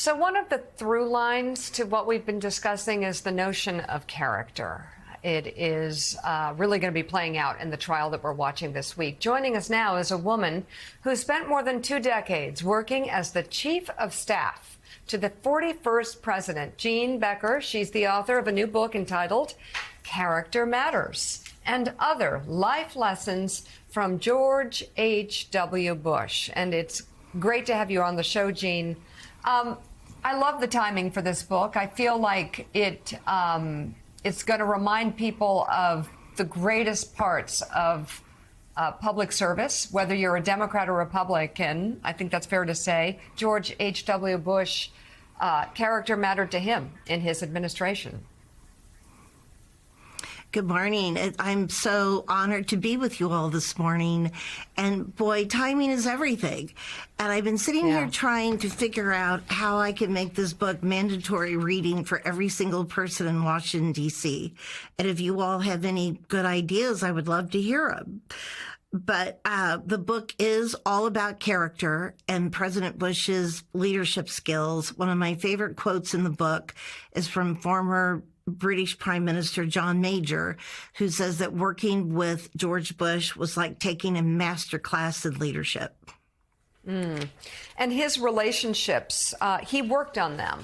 So one of the through lines to what we've been discussing is the notion of character. It is really going to be playing out in the trial that we're watching this week. Joining us now is a woman who spent more than 2 decades working as the chief of staff to the 41st president, Jean Becker. She's the author of a new book entitled Character Matters and Other Life Lessons from George H.W. Bush. And it's great to have you on the show, Jean. I love the timing for this book. I feel like it's going to remind people of the greatest parts of public service, whether you're a Democrat or Republican. I think that's fair to say. George H.W. Bush, character mattered to him in his administration. Good morning. I'm so honored to be with you all this morning. And boy, timing is everything. And I've been sitting here trying to figure out how I can make this book mandatory reading for every single person in Washington, D.C. And if you all have any good ideas, I would love to hear them. But the book is all about character and President Bush's leadership skills. One of my favorite quotes in the book is from former British Prime Minister John Major, who says that working with George Bush was like taking a master class in leadership. And his relationships, he worked on them,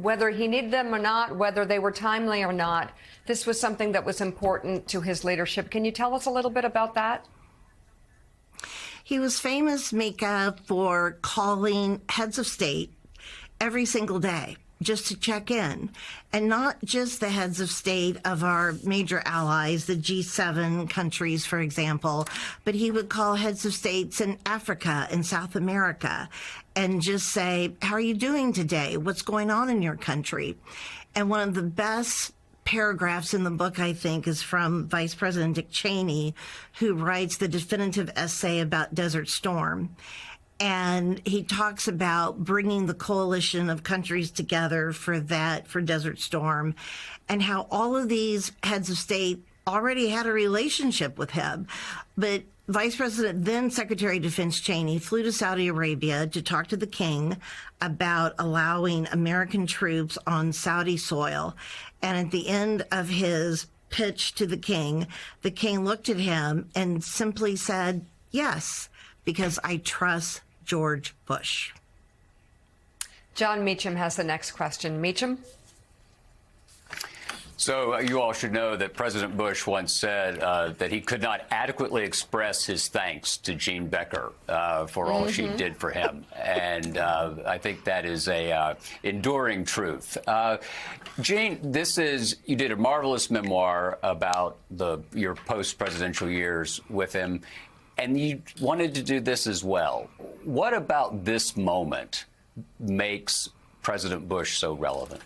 whether he needed them or not, whether they were timely or not. This was something that was important to his leadership. Can you tell us a little bit about that? He was famous, Mika, for calling heads of state every single day just to check in, and not just the heads of state of our major allies, the G7 countries, for example, but he would call heads of states in Africa and South America and just say, how are you doing today? What's going on in your country? And one of the best paragraphs in the book, I think, is from Vice President Dick Cheney, who writes the definitive essay about Desert Storm. And he talks about bringing the coalition of countries together for Desert Storm, and how all of these heads of state already had a relationship with him. But Vice President, then Secretary of Defense Cheney, flew to Saudi Arabia to talk to the king about allowing American troops on Saudi soil. And at the end of his pitch to the king looked at him and simply said, yes, because I trust George Bush. John Meacham has the next question. Meacham? So you all should know that President Bush once said that he could not adequately express his thanks to Jean Becker for all she did for him. And I think that is a enduring truth. Jean, you did a marvelous memoir about your post-presidential years with him, and you wanted to do this as well. What about this moment makes President Bush so relevant?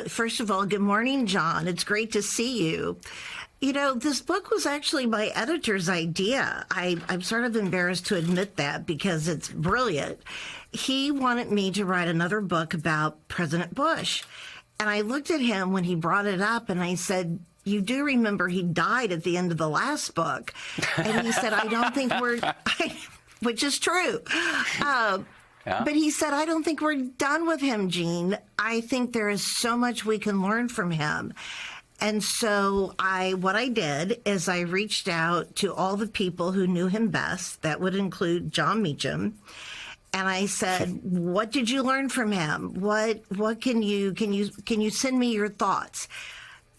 First of all, good morning, John. It's great to see you. You know, this book was actually my editor's idea. I'm sort of embarrassed to admit that because it's brilliant. He wanted me to write another book about President Bush. And I looked at him when he brought it up and I said, you do remember he died at the end of the last book. And he said, I don't think which is true. But he said, I don't think we're done with him, Jean. I think there is so much we can learn from him. And so what I did is I reached out to all the people who knew him best. That would include John Meacham. And I said, what did you learn from him? What can you send me your thoughts?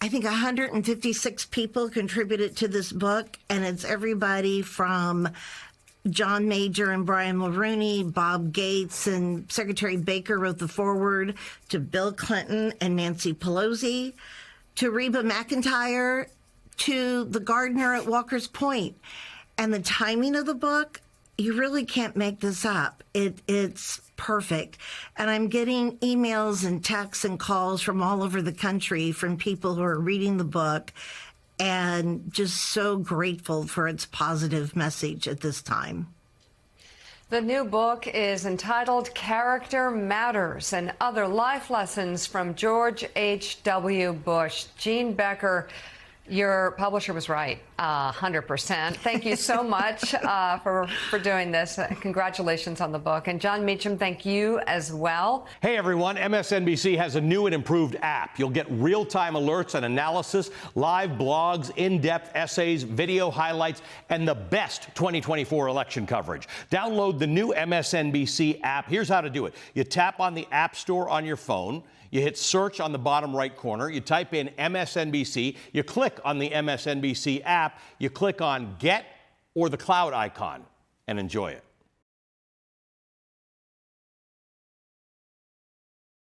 I think 156 people contributed to this book, and it's everybody from John Major and Brian Mulroney, Bob Gates, and Secretary Baker wrote the foreword, to Bill Clinton and Nancy Pelosi, to Reba McEntire, to the gardener at Walker's Point. And the timing of the book, you really can't make this up. It's perfect. And I'm getting emails and texts and calls from all over the country from people who are reading the book and just so grateful for its positive message at this time. The new book is entitled Character Matters and Other Life Lessons from George H.W. Bush. Jean Becker, Your publisher was right, 100%. Thank you so much for doing this. Congratulations on the book. And Jon Meacham, thank you as well. Hey, everyone. MSNBC has a new and improved app. You'll get real-time alerts and analysis, live blogs, in-depth essays, video highlights, and the best 2024 election coverage. Download the new MSNBC app. Here's how to do it. You tap on the App Store on your phone. You hit search on the bottom right corner. You type in MSNBC. You click on the MSNBC app. You click on Get or the cloud icon and enjoy it.